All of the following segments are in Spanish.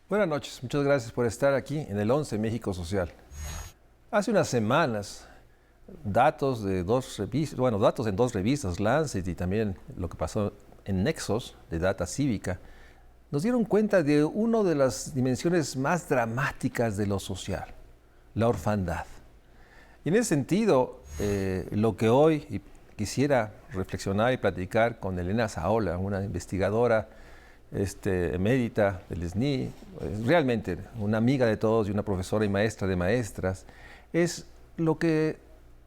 Buenas noches, muchas gracias por estar aquí en el 11 México Social. Hace unas semanas, datos de datos en dos revistas, Lancet y también lo que pasó en Nexos de Data Cívica, nos dieron cuenta de una de las dimensiones más dramáticas de lo social, la orfandad. Y en ese sentido, lo que hoy quisiera reflexionar y platicar con Elena Saola, una investigadora emérita del SNI, realmente una amiga de todos y una profesora y maestra de maestras, es lo que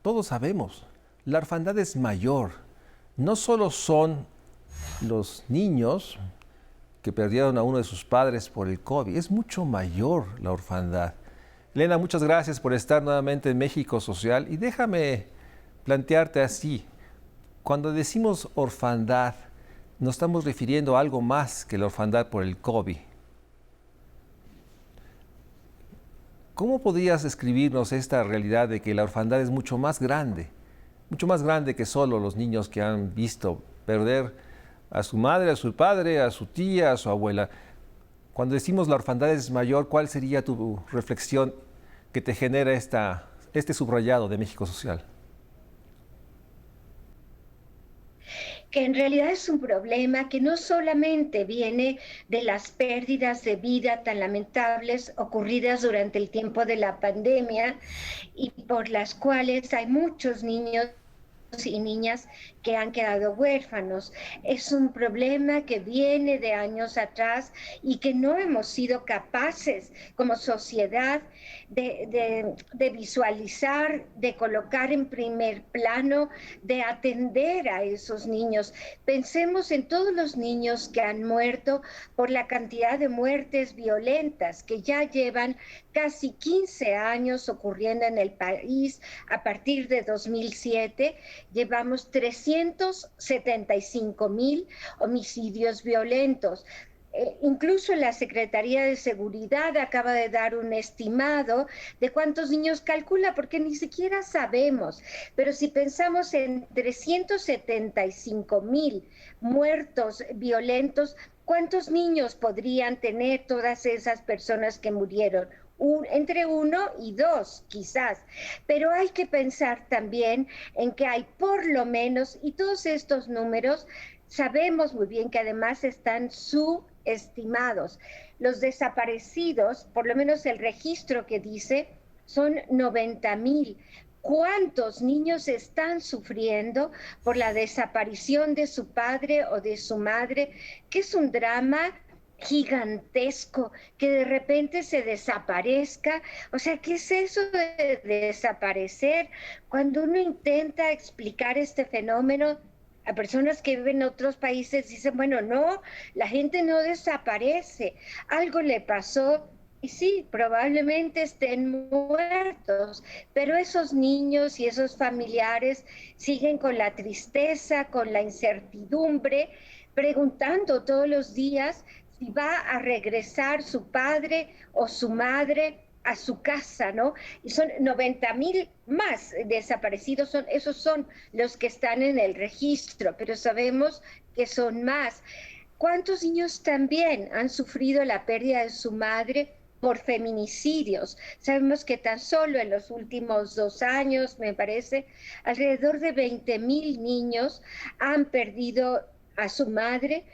todos sabemos. La orfandad es mayor. No solo son los niños que perdieron a uno de sus padres por el COVID, es mucho mayor la orfandad. Elena, muchas gracias por estar nuevamente en México Social y déjame plantearte así. Cuando decimos orfandad, nos estamos refiriendo a algo más que la orfandad por el COVID. ¿Cómo podrías describirnos esta realidad de que la orfandad es mucho más grande que solo los niños que han visto perder a su madre, a su padre, a su tía, a su abuela? Cuando decimos la orfandad es mayor, ¿cuál sería tu reflexión que te genera este subrayado de México Social? Que en realidad es un problema que no solamente viene de las pérdidas de vida tan lamentables ocurridas durante el tiempo de la pandemia y por las cuales hay muchos niños y niñas que han quedado huérfanos. Es un problema que viene de años atrás y que no hemos sido capaces como sociedad de visualizar, de colocar en primer plano, de atender a esos niños. Pensemos en todos los niños que han muerto por la cantidad de muertes violentas que ya llevan casi 15 años ocurriendo en el país a partir de 2007. Llevamos 375,000 homicidios violentos. Incluso la Secretaría de Seguridad acaba de dar un estimado de cuántos niños calcula, porque ni siquiera sabemos. Pero si pensamos en 375,000 muertos violentos, ¿cuántos niños podrían tener todas esas personas que murieron? Entre 1 y 2, quizás. Pero hay que pensar también en que hay por lo menos, y todos estos números sabemos muy bien que además están subestimados. Los desaparecidos, por lo menos el registro que dice, son 90,000. ¿Cuántos niños están sufriendo por la desaparición de su padre o de su madre? Que es un drama gigantesco, que de repente se desaparezca. O sea, ¿qué es eso de desaparecer? Cuando uno intenta explicar este fenómeno a personas que viven en otros países, dicen, bueno, no, la gente no desaparece, algo le pasó. Y sí, probablemente estén muertos, pero esos niños y esos familiares siguen con la tristeza, con la incertidumbre, preguntando todos los días si va a regresar su padre o su madre a su casa, ¿no? Y son 90,000 más desaparecidos, esos son los que están en el registro, pero sabemos que son más. ¿Cuántos niños también han sufrido la pérdida de su madre por feminicidios? Sabemos que tan solo en los últimos 2 años, me parece, alrededor de 20,000 niños han perdido a su madre,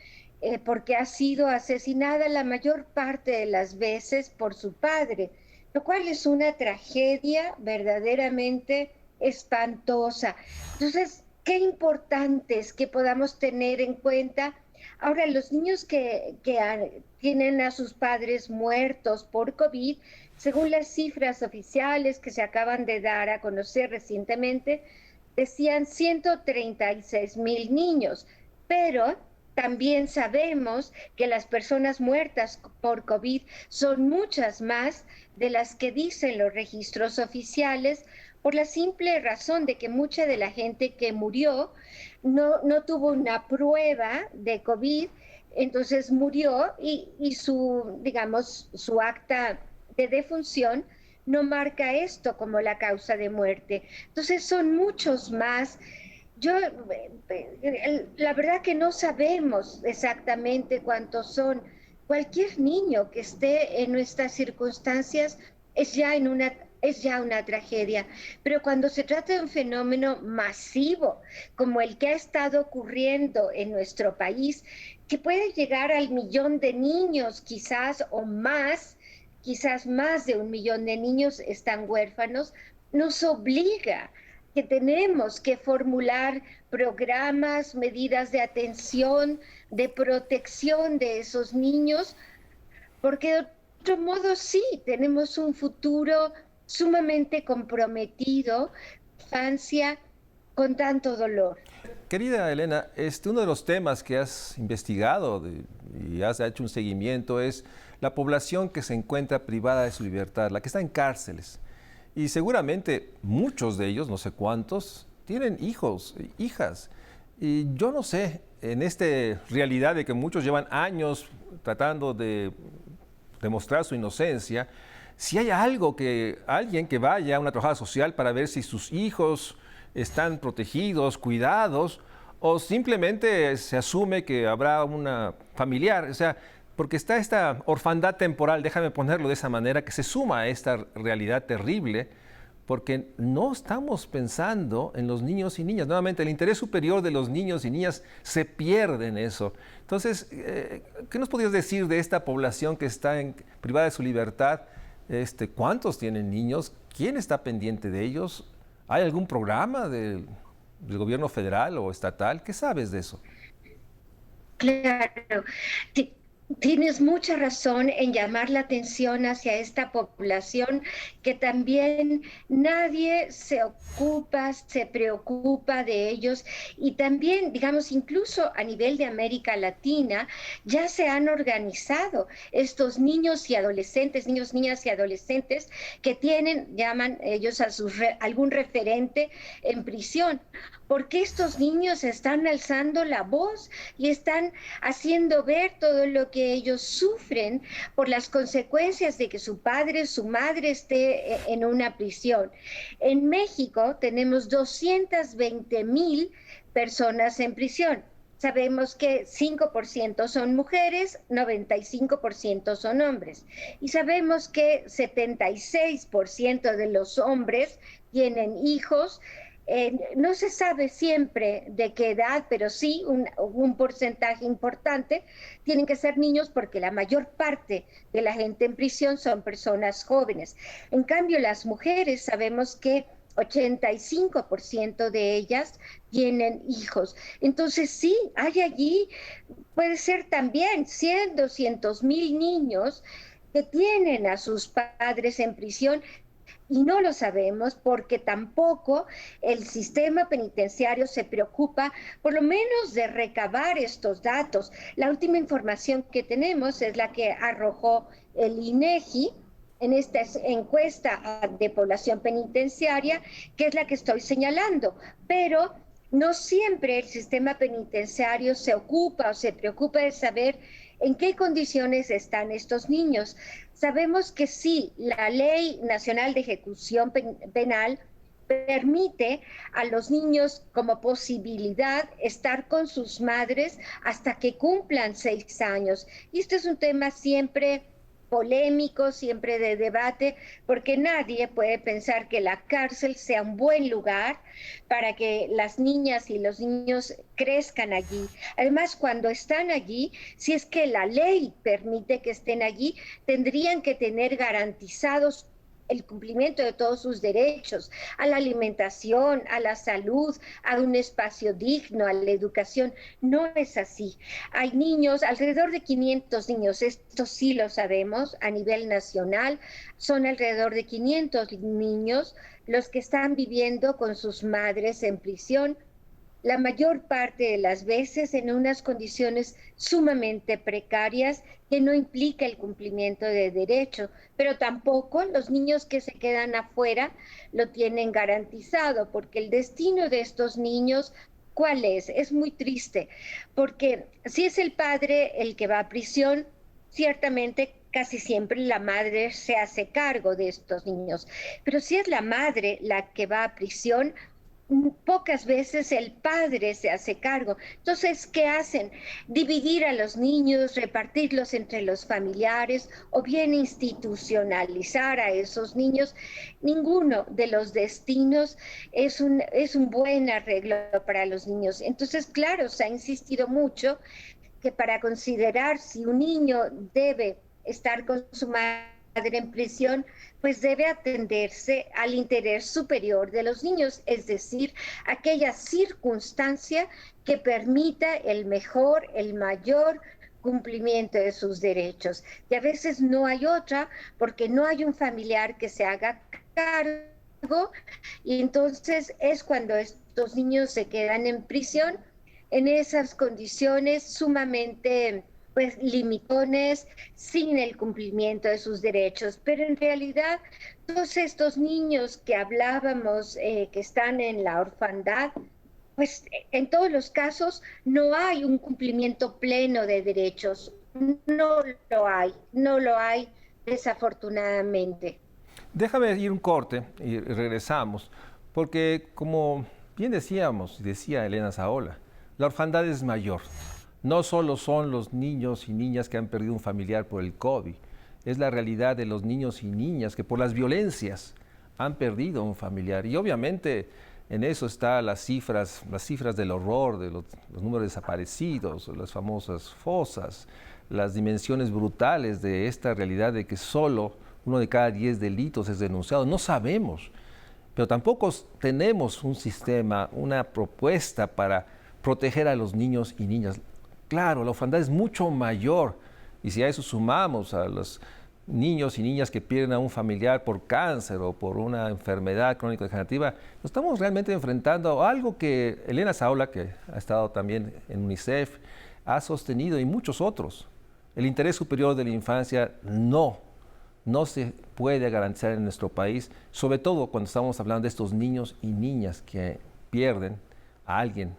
porque ha sido asesinada la mayor parte de las veces por su padre, lo cual es una tragedia verdaderamente espantosa. Entonces, qué importante es que podamos tener en cuenta. Ahora, los niños que tienen a sus padres muertos por COVID, según las cifras oficiales que se acaban de dar a conocer recientemente, decían 136,000 niños, pero también sabemos que las personas muertas por COVID son muchas más de las que dicen los registros oficiales, por la simple razón de que mucha de la gente que murió no tuvo una prueba de COVID, entonces murió y su, digamos, su acta de defunción no marca esto como la causa de muerte. Entonces son muchos más. Yo, la verdad que no sabemos exactamente cuántos son, Cualquier niño que esté en nuestras circunstancias es ya una tragedia, pero cuando se trata de un fenómeno masivo como el que ha estado ocurriendo en nuestro país, que puede llegar al millón de niños quizás más de un millón de niños están huérfanos, nos obliga que tenemos que formular programas, medidas de atención, de protección de esos niños, porque de otro modo sí, tenemos un futuro sumamente comprometido, infancia con tanto dolor. Querida Elena, uno de los temas que has investigado y has hecho un seguimiento es la población que se encuentra privada de su libertad, la que está en cárceles. Y seguramente muchos de ellos, no sé cuántos, tienen hijos, hijas. Y yo no sé, en esta realidad de que muchos llevan años tratando de demostrar su inocencia, si hay alguien que vaya a una trabajadora social para ver si sus hijos están protegidos, cuidados, o simplemente se asume que habrá una familiar, o sea, porque está esta orfandad temporal, déjame ponerlo de esa manera, que se suma a esta realidad terrible, porque no estamos pensando en los niños y niñas. Nuevamente, el interés superior de los niños y niñas se pierde en eso. Entonces, ¿qué nos podrías decir de esta población que está privada de su libertad? ¿Cuántos tienen niños? ¿Quién está pendiente de ellos? ¿Hay algún programa del gobierno federal o estatal? ¿Qué sabes de eso? Claro, tienes mucha razón en llamar la atención hacia esta población que también nadie se preocupa de ellos y también, digamos, incluso a nivel de América Latina, ya se han organizado estos niños y adolescentes, niños, niñas y adolescentes que llaman ellos a algún referente en prisión, porque estos niños están alzando la voz y están haciendo ver todo lo que ellos sufren por las consecuencias de que su padre, su madre esté en una prisión. En México tenemos 220,000 personas en prisión. Sabemos que 5% son mujeres, 95% son hombres. Y sabemos que 76% de los hombres tienen hijos. No se sabe siempre de qué edad, pero sí un porcentaje importante tienen que ser niños porque la mayor parte de la gente en prisión son personas jóvenes. En cambio, las mujeres sabemos que 85% de ellas tienen hijos. Entonces sí, hay allí, puede ser también 100, 200,000 niños que tienen a sus padres en prisión y no lo sabemos porque tampoco el sistema penitenciario se preocupa por lo menos de recabar estos datos. La última información que tenemos es la que arrojó el INEGI en esta encuesta de población penitenciaria, que es la que estoy señalando, pero no siempre el sistema penitenciario se ocupa o se preocupa de saber en qué condiciones están estos niños. Sabemos que sí, la Ley Nacional de Ejecución Penal permite a los niños como posibilidad estar con sus madres hasta que cumplan 6 años. Y este es un tema siempre polémico, siempre de debate, porque nadie puede pensar que la cárcel sea un buen lugar para que las niñas y los niños crezcan allí. Además, cuando están allí, si es que la ley permite que estén allí, tendrían que tener garantizados el cumplimiento de todos sus derechos, a la alimentación, a la salud, a un espacio digno, a la educación. No es así. Hay niños, alrededor de 500 niños, esto sí lo sabemos a nivel nacional, son alrededor de 500 niños los que están viviendo con sus madres en prisión, la mayor parte de las veces en unas condiciones sumamente precarias que no implica el cumplimiento de derechos, pero tampoco los niños que se quedan afuera lo tienen garantizado, porque el destino de estos niños, ¿cuál es? Es muy triste, porque si es el padre el que va a prisión, ciertamente casi siempre la madre se hace cargo de estos niños, pero si es la madre la que va a prisión, pocas veces el padre se hace cargo. Entonces, ¿qué hacen? Dividir a los niños, repartirlos entre los familiares o bien institucionalizar a esos niños. Ninguno de los destinos es un buen arreglo para los niños. Entonces, claro, se ha insistido mucho que para considerar si un niño debe estar con su madre en prisión, pues debe atenderse al interés superior de los niños, es decir, aquella circunstancia que permita el mejor, el mayor cumplimiento de sus derechos. Y a veces no hay otra porque no hay un familiar que se haga cargo y entonces es cuando estos niños se quedan en prisión en esas condiciones sumamente pues limitones, sin el cumplimiento de sus derechos. Pero en realidad, todos estos niños que hablábamos, que están en la orfandad, pues en todos los casos no hay un cumplimiento pleno de derechos. No lo hay, desafortunadamente. Déjame ir un corte y regresamos, porque como bien decía Elena Saola, la orfandad es mayor. No solo son los niños y niñas que han perdido un familiar por el COVID, es la realidad de los niños y niñas que por las violencias han perdido un familiar. Y obviamente en eso están las cifras del horror, de los números de desaparecidos, las famosas fosas, las dimensiones brutales de esta realidad de que solo 1 de cada 10 delitos es denunciado. No sabemos, pero tampoco tenemos un sistema, una propuesta para proteger a los niños y niñas. Claro, la orfandad es mucho mayor y si a eso sumamos a los niños y niñas que pierden a un familiar por cáncer o por una enfermedad crónico-degenerativa, nos estamos realmente enfrentando a algo que Elena Saola, que ha estado también en UNICEF, ha sostenido y muchos otros. El interés superior de la infancia no se puede garantizar en nuestro país, sobre todo cuando estamos hablando de estos niños y niñas que pierden a alguien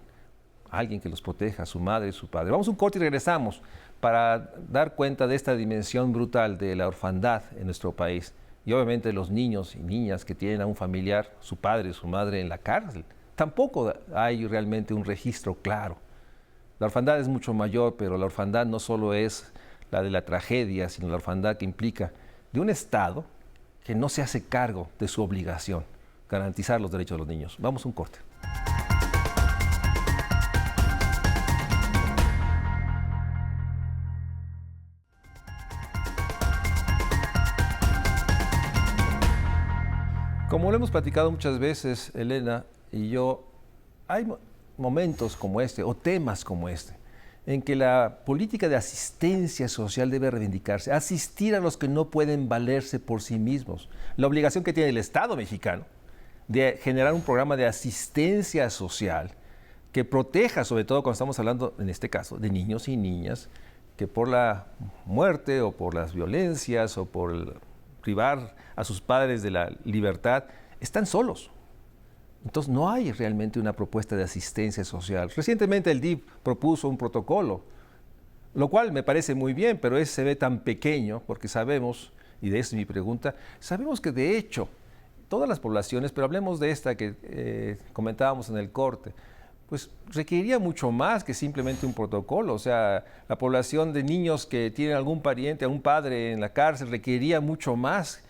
que los proteja, a su madre y su padre. Vamos a un corte y regresamos para dar cuenta de esta dimensión brutal de la orfandad en nuestro país y obviamente los niños y niñas que tienen a un familiar, su padre y su madre en la cárcel. Tampoco hay realmente un registro claro. La orfandad es mucho mayor, pero la orfandad no solo es la de la tragedia, sino la orfandad que implica de un Estado que no se hace cargo de su obligación, garantizar los derechos de los niños. Vamos a un corte. Como lo hemos platicado muchas veces, Elena y yo, hay momentos como este o temas como este en que la política de asistencia social debe reivindicarse, asistir a los que no pueden valerse por sí mismos. La obligación que tiene el Estado mexicano de generar un programa de asistencia social que proteja, sobre todo cuando estamos hablando, en este caso, de niños y niñas que por la muerte o por las violencias o por privar a sus padres de la libertad, están solos. Entonces no hay realmente una propuesta de asistencia social. Recientemente el DIF propuso un protocolo, lo cual me parece muy bien, pero ese se ve tan pequeño porque sabemos, y de eso es mi pregunta, sabemos que de hecho todas las poblaciones, pero hablemos de esta que comentábamos en el corte, pues requeriría mucho más que simplemente un protocolo. O sea, la población de niños que tienen algún pariente, algún padre en la cárcel, requeriría mucho más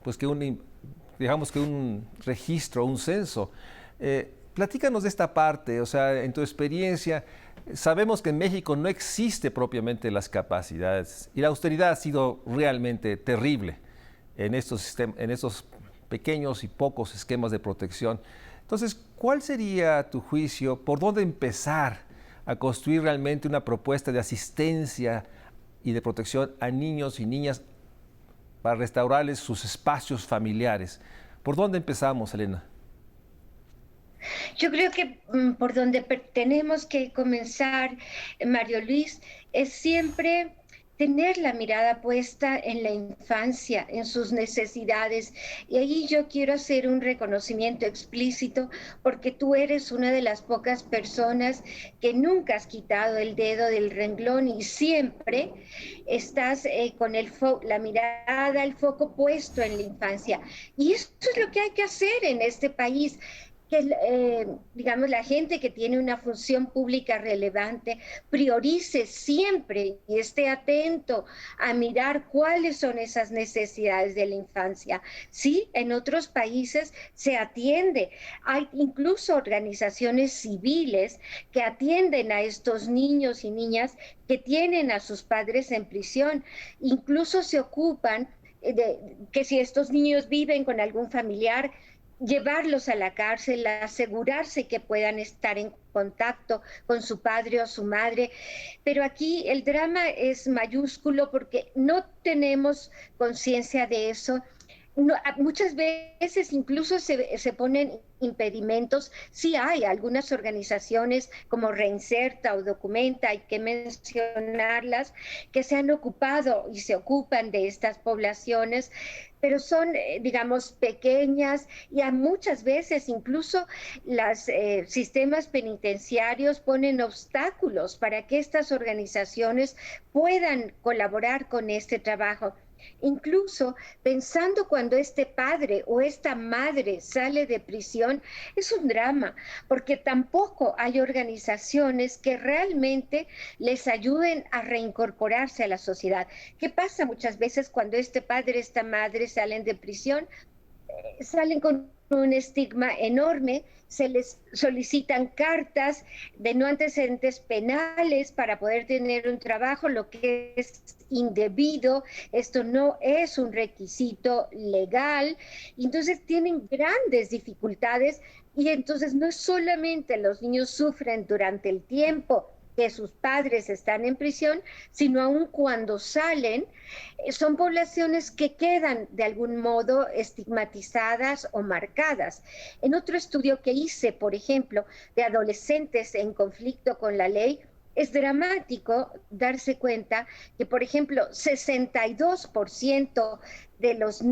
pues que un registro, un censo. Platícanos de esta parte, o sea, en tu experiencia, sabemos que en México no existe propiamente las capacidades y la austeridad ha sido realmente terrible en estos pequeños y pocos esquemas de protección. Entonces, ¿cuál sería tu juicio? ¿Por dónde empezar a construir realmente una propuesta de asistencia y de protección a niños y niñas para restaurarles sus espacios familiares? ¿Por dónde empezamos, Elena? Yo creo que por donde tenemos que comenzar, Mario Luis, es siempre tener la mirada puesta en la infancia, en sus necesidades. Y ahí yo quiero hacer un reconocimiento explícito porque tú eres una de las pocas personas que nunca has quitado el dedo del renglón y siempre estás con la mirada, el foco puesto en la infancia. Y eso es lo que hay que hacer en este país, que digamos, la gente que tiene una función pública relevante priorice siempre y esté atento a mirar cuáles son esas necesidades de la infancia. Sí, en otros países se atiende. Hay incluso organizaciones civiles que atienden a estos niños y niñas que tienen a sus padres en prisión. Incluso se ocupan de que si estos niños viven con algún familiar, llevarlos a la cárcel, asegurarse que puedan estar en contacto con su padre o su madre. Pero aquí el drama es mayúsculo porque no tenemos conciencia de eso. No, muchas veces incluso se ponen impedimentos. Sí hay algunas organizaciones como Reinserta o Documenta, hay que mencionarlas, que se han ocupado y se ocupan de estas poblaciones, pero son, digamos, pequeñas y a muchas veces incluso los sistemas penitenciarios ponen obstáculos para que estas organizaciones puedan colaborar con este trabajo. Incluso pensando cuando este padre o esta madre sale de prisión, es un drama, porque tampoco hay organizaciones que realmente les ayuden a reincorporarse a la sociedad. ¿Qué pasa muchas veces cuando este padre, esta madre salen de prisión? Salen con un estigma enorme, se les solicitan cartas de no antecedentes penales para poder tener un trabajo, lo que es indebido, esto no es un requisito legal, y entonces tienen grandes dificultades y entonces no solamente los niños sufren durante el tiempo que sus padres están en prisión, sino aun cuando salen, son poblaciones que quedan de algún modo estigmatizadas o marcadas. En otro estudio que hice, por ejemplo, de adolescentes en conflicto con la ley, es dramático darse cuenta que, por ejemplo, 62% de los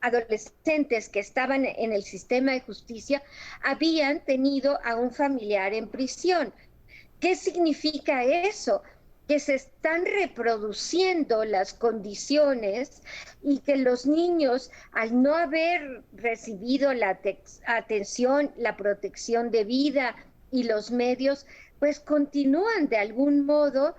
adolescentes que estaban en el sistema de justicia habían tenido a un familiar en prisión. ¿Qué significa eso? Que se están reproduciendo las condiciones y que los niños, al no haber recibido la atención, la protección de vida y los medios, pues continúan de algún modo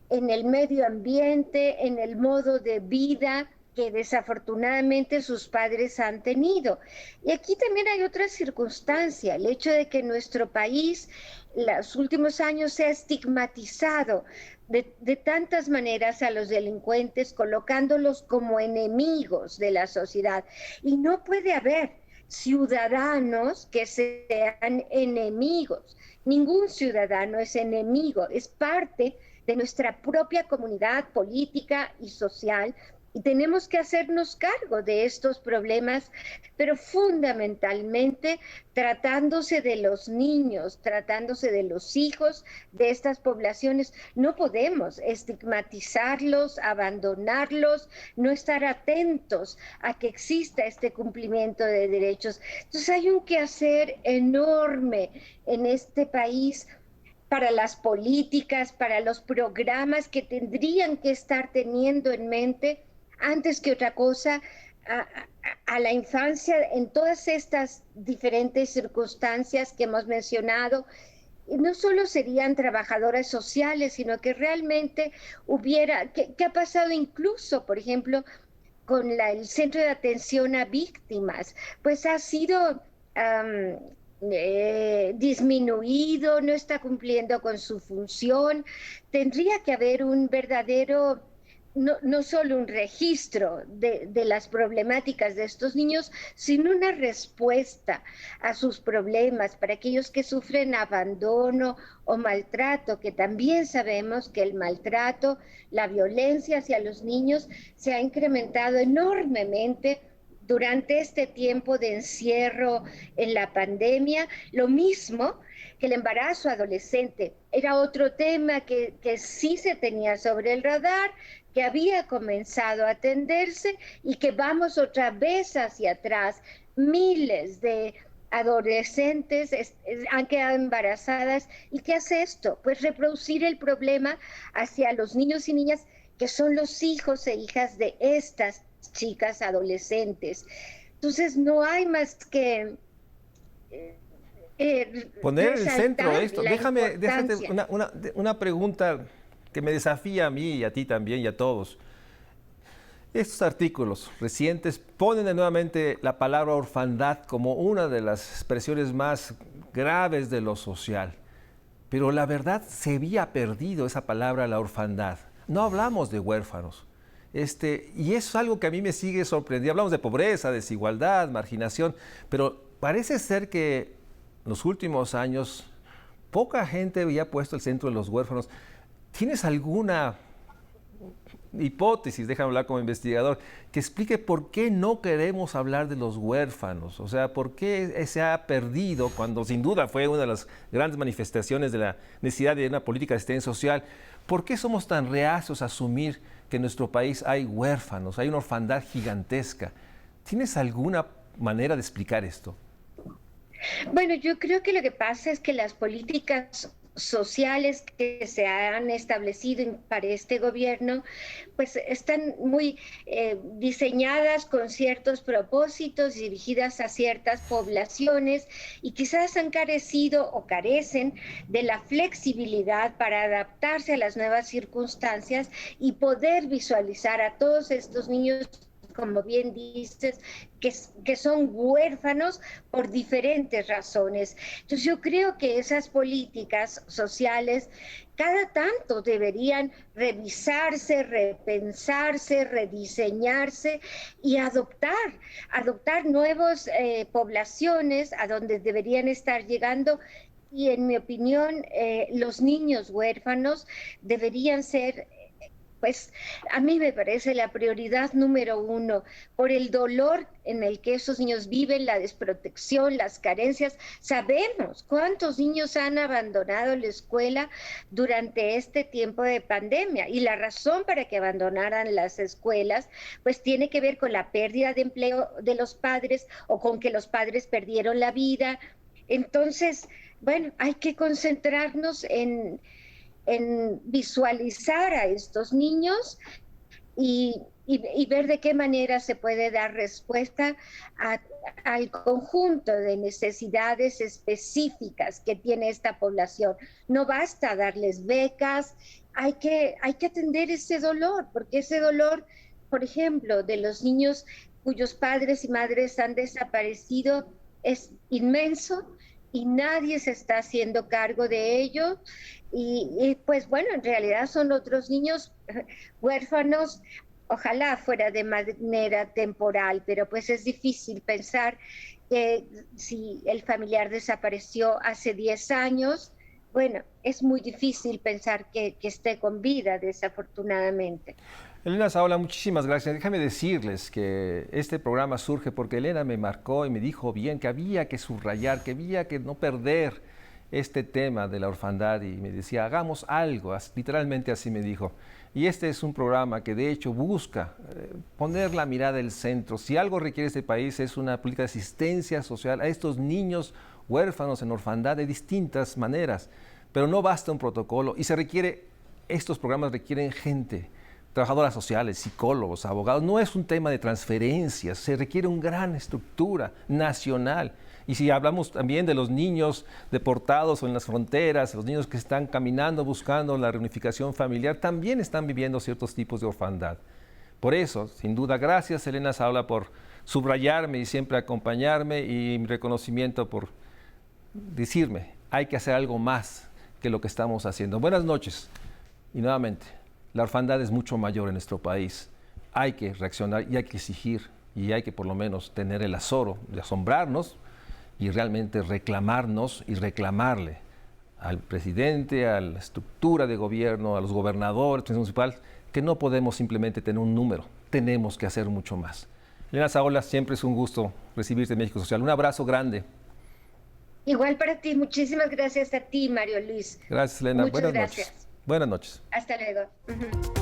en el medio ambiente, en el modo de vida que desafortunadamente sus padres han tenido. Y aquí también hay otra circunstancia, el hecho de que nuestro país los últimos años se ha estigmatizado de tantas maneras a los delincuentes, colocándolos como enemigos de la sociedad. Y no puede haber ciudadanos que sean enemigos. Ningún ciudadano es enemigo, es parte de nuestra propia comunidad política y social y tenemos que hacernos cargo de estos problemas, pero fundamentalmente tratándose de los niños, tratándose de los hijos de estas poblaciones. No podemos estigmatizarlos, abandonarlos, no estar atentos a que exista este cumplimiento de derechos. Entonces hay un quehacer enorme en este país para las políticas, para los programas que tendrían que estar teniendo en mente antes que otra cosa a la infancia en todas estas diferentes circunstancias que hemos mencionado. Y no solo serían trabajadoras sociales, sino que realmente hubiera, ¿qué ha pasado incluso, por ejemplo, con el Centro de Atención a Víctimas? Pues ha sido disminuido, no está cumpliendo con su función. Tendría que haber un verdadero no solo un registro de las problemáticas de estos niños, sino una respuesta a sus problemas para aquellos que sufren abandono o maltrato, que también sabemos que el maltrato, la violencia hacia los niños se ha incrementado enormemente durante este tiempo de encierro en la pandemia. Lo mismo que el embarazo adolescente era otro tema que sí se tenía sobre el radar, que había comenzado a atenderse y que vamos otra vez hacia atrás. Miles de adolescentes han quedado embarazadas. ¿Y qué hace esto? Pues reproducir el problema hacia los niños y niñas que son los hijos e hijas de estas chicas adolescentes. Entonces no hay más que Poner en el centro resaltar esto. la Déjate importancia. una pregunta que me desafía a mí y a ti también y a todos. Estos artículos recientes ponen de nuevamente la palabra orfandad como una de las expresiones más graves de lo social. Pero la verdad se había perdido esa palabra, la orfandad. No hablamos de huérfanos. Y eso es algo que a mí me sigue sorprendiendo. Hablamos de pobreza, desigualdad, marginación, pero parece ser que en los últimos años poca gente había puesto el centro de los huérfanos. ¿Tienes alguna hipótesis, déjame hablar como investigador, que explique por qué no queremos hablar de los huérfanos? O sea, ¿por qué se ha perdido cuando sin duda fue una de las grandes manifestaciones de la necesidad de una política de asistencia social? ¿Por qué somos tan reacios a asumir que en nuestro país hay huérfanos, hay una orfandad gigantesca? ¿Tienes alguna manera de explicar esto? Bueno, yo creo que lo que pasa es que las políticas sociales que se han establecido para este gobierno, pues están muy diseñadas con ciertos propósitos dirigidas a ciertas poblaciones y quizás han carecido o carecen de la flexibilidad para adaptarse a las nuevas circunstancias y poder visualizar a todos estos niños, como bien dices, que son huérfanos por diferentes razones. Entonces yo creo que esas políticas sociales cada tanto deberían revisarse, repensarse, rediseñarse y adoptar nuevas poblaciones a donde deberían estar llegando. Y en mi opinión, los niños huérfanos deberían ser, pues a mí me parece la prioridad número uno, por el dolor en el que esos niños viven, la desprotección, las carencias. Sabemos cuántos niños han abandonado la escuela durante este tiempo de pandemia y la razón para que abandonaran las escuelas pues tiene que ver con la pérdida de empleo de los padres o con que los padres perdieron la vida. Entonces, bueno, hay que concentrarnos en visualizar a estos niños y ver de qué manera se puede dar respuesta al conjunto de necesidades específicas que tiene esta población. No basta darles becas, hay que atender ese dolor, porque ese dolor, por ejemplo, de los niños cuyos padres y madres han desaparecido es inmenso y nadie se está haciendo cargo de ello. Pues bueno, en realidad son otros niños huérfanos, ojalá fuera de manera temporal, pero pues es difícil pensar que si el familiar desapareció hace 10 años, bueno, es muy difícil pensar que esté con vida, desafortunadamente. Elena Saola, muchísimas gracias. Déjame decirles que este programa surge porque Elena me marcó y me dijo bien que había que subrayar, que había que no perder este tema de la orfandad y me decía, hagamos algo, literalmente así me dijo. Y este es un programa que de hecho busca poner la mirada en el centro. Si algo requiere este país es una política de asistencia social a estos niños huérfanos en orfandad de distintas maneras, pero no basta un protocolo y estos programas requieren gente, trabajadoras sociales, psicólogos, abogados. No es un tema de transferencias, se requiere una gran estructura nacional. Y si hablamos también de los niños deportados o en las fronteras, los niños que están caminando buscando la reunificación familiar, también están viviendo ciertos tipos de orfandad. Por eso, sin duda, gracias Elena Saola por subrayarme y siempre acompañarme y mi reconocimiento por decirme, hay que hacer algo más que lo que estamos haciendo. Buenas noches y nuevamente. La orfandad es mucho mayor en nuestro país. Hay que reaccionar y hay que exigir y hay que por lo menos tener el azoro de asombrarnos y realmente reclamarnos y reclamarle al presidente, a la estructura de gobierno, a los gobernadores municipales, que no podemos simplemente tener un número, tenemos que hacer mucho más. Elena Saola, siempre es un gusto recibirte en México Social. Un abrazo grande. Igual para ti, muchísimas gracias a ti, Mario Luis. Gracias, Elena. Muchas Buenas gracias. noches. Buenas noches. Hasta luego.